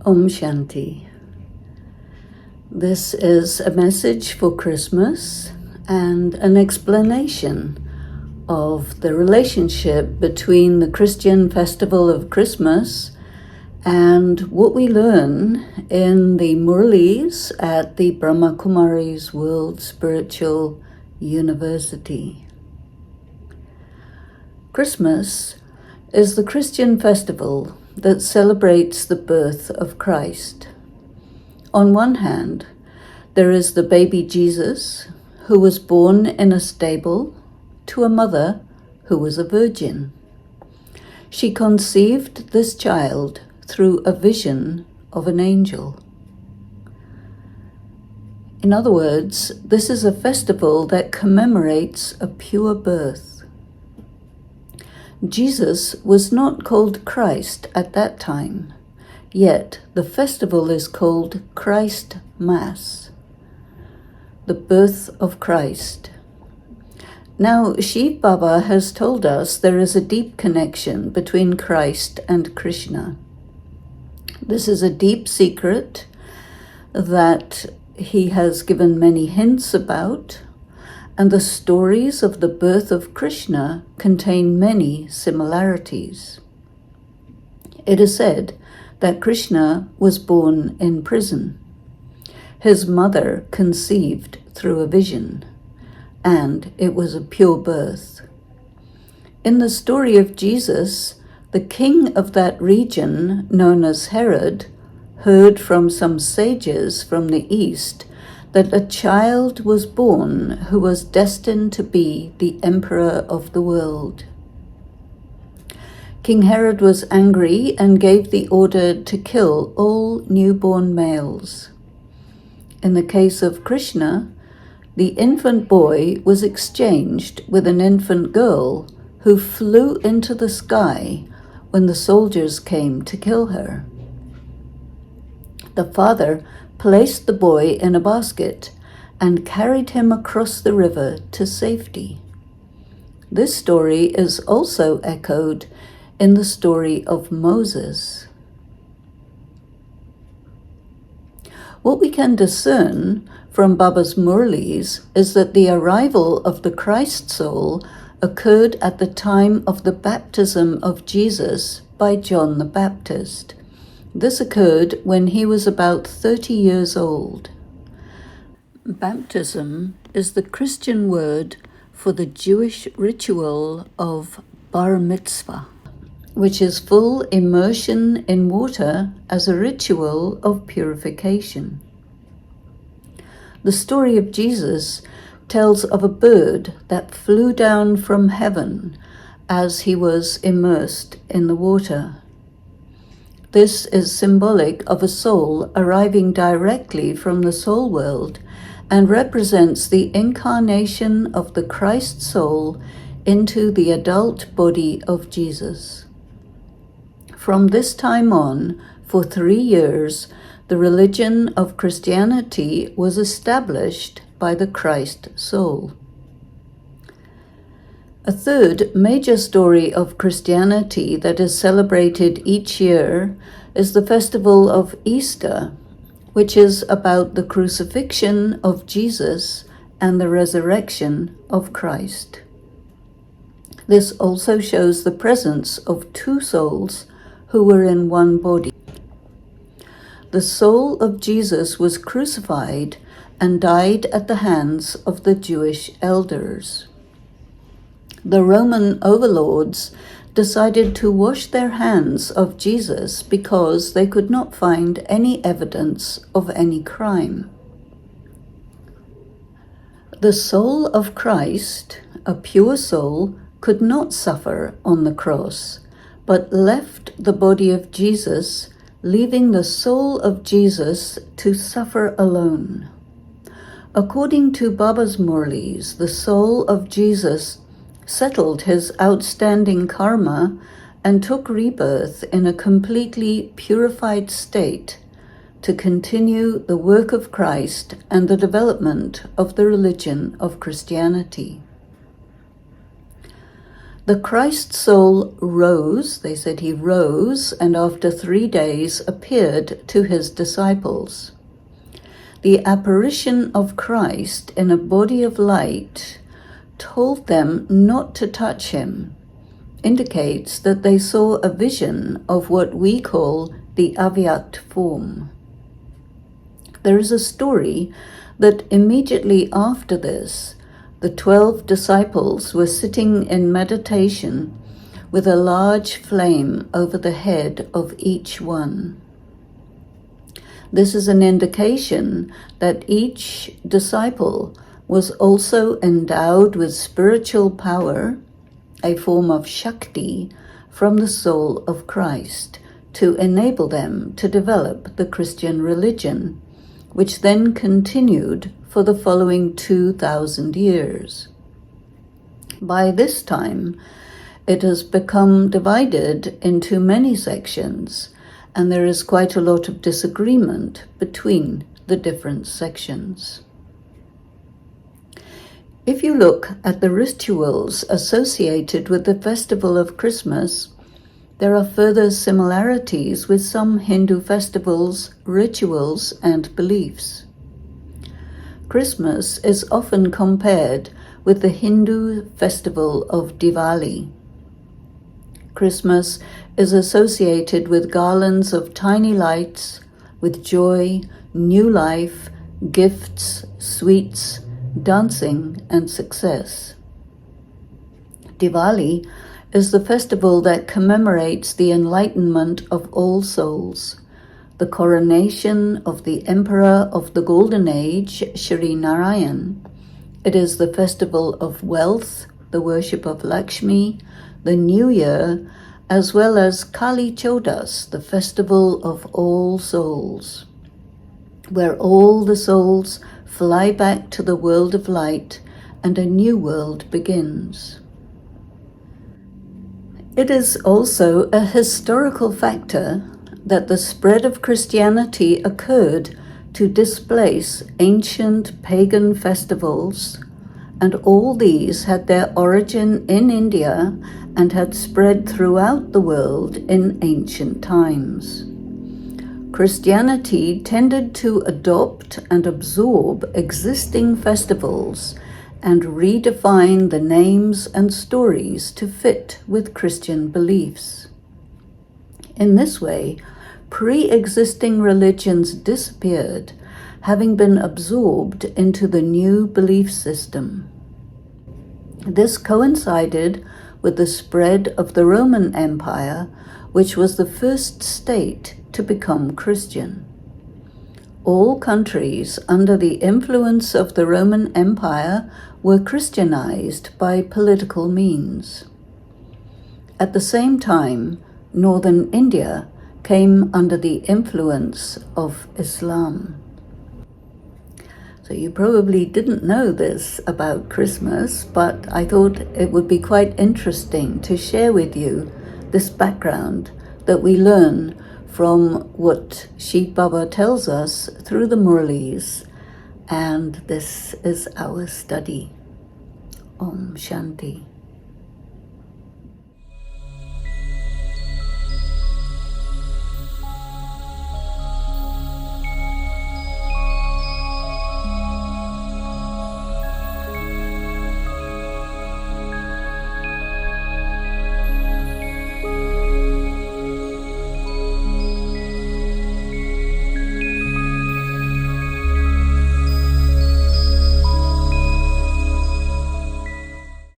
Om Shanti. This is a message for Christmas and an explanation of the relationship between the Christian festival of Christmas and what we learn in the Murlis at the Brahma Kumaris World Spiritual University. Christmas is the Christian festival that celebrates the birth of Christ. On one hand, there is the baby Jesus, who was born in a stable to a mother who was a virgin. She conceived this child through a vision of an angel. In other words, this is a festival that commemorates a pure birth. Jesus was not called Christ at that time, yet the festival is called Christ Mass, the birth of Christ. Now, Shiv Baba has told us there is a deep connection between Christ and Krishna. This is a deep secret that he has given many hints about, and the stories of the birth of Krishna contain many similarities. It is said that Krishna was born in prison. His mother conceived through a vision, and it was a pure birth. In the story of Jesus, the king of that region, known as Herod, heard from some sages from the east that a child was born who was destined to be the emperor of the world. King Herod was angry and gave the order to kill all newborn males. In the case of Krishna, the infant boy was exchanged with an infant girl who flew into the sky when the soldiers came to kill her. The father placed the boy in a basket and carried him across the river to safety. This story is also echoed in the story of Moses. What we can discern from Baba's Murlis is that the arrival of the Christ soul occurred at the time of the baptism of Jesus by John the Baptist. This occurred when he was about 30 years old. Baptism is the Christian word for the Jewish ritual of bar mitzvah, which is full immersion in water as a ritual of purification. The story of Jesus tells of a bird that flew down from heaven as he was immersed in the water. This is symbolic of a soul arriving directly from the soul world and represents the incarnation of the Christ soul into the adult body of Jesus. From this time on, for 3 years, the religion of Christianity was established by the Christ soul. A third major story of Christianity that is celebrated each year is the festival of Easter, which is about the crucifixion of Jesus and the resurrection of Christ. This also shows the presence of two souls who were in one body. The soul of Jesus was crucified and died at the hands of the Jewish elders. The Roman overlords decided to wash their hands of Jesus because they could not find any evidence of any crime. The soul of Christ, a pure soul, could not suffer on the cross, but left the body of Jesus, leaving the soul of Jesus to suffer alone. According to Baba's Murlis, the soul of Jesus settled his outstanding karma and took rebirth in a completely purified state to continue the work of Christ and the development of the religion of Christianity. The Christ soul rose, they said he rose, and after 3 days appeared to his disciples. The apparition of Christ in a body of light told them not to touch him, indicates that they saw a vision of what we call the Avyakt form. There is a story that immediately after this, the 12 disciples were sitting in meditation with a large flame over the head of each one. This is an indication that each disciple was also endowed with spiritual power, a form of Shakti from the soul of Christ, to enable them to develop the Christian religion, which then continued for the following 2,000 years. By this time, it has become divided into many sections, and there is quite a lot of disagreement between the different sections. If you look at the rituals associated with the festival of Christmas, there are further similarities with some Hindu festivals, rituals, and beliefs. Christmas is often compared with the Hindu festival of Diwali. Christmas is associated with garlands of tiny lights, with joy, new life, gifts, sweets, dancing, and success. Diwali is the festival that commemorates the enlightenment of all souls, the coronation of the Emperor of the Golden Age, Shri Narayan. It is the festival of wealth, the worship of Lakshmi, the New Year, as well as Kali Chodas, the festival of all souls, where all the souls fly back to the world of light and a new world begins. It is also a historical factor that the spread of Christianity occurred to displace ancient pagan festivals, and all these had their origin in India and had spread throughout the world in ancient times. Christianity tended to adopt and absorb existing festivals and redefine the names and stories to fit with Christian beliefs. In this way, pre-existing religions disappeared, having been absorbed into the new belief system. This coincided with the spread of the Roman Empire, which was the first state to become Christian. All countries under the influence of the Roman Empire were Christianized by political means. At the same time, northern India came under the influence of Islam. So you probably didn't know this about Christmas, but I thought it would be quite interesting to share with you this background that we learn from what Shiv Baba tells us through the Murlis, and this is our study. Om Shanti.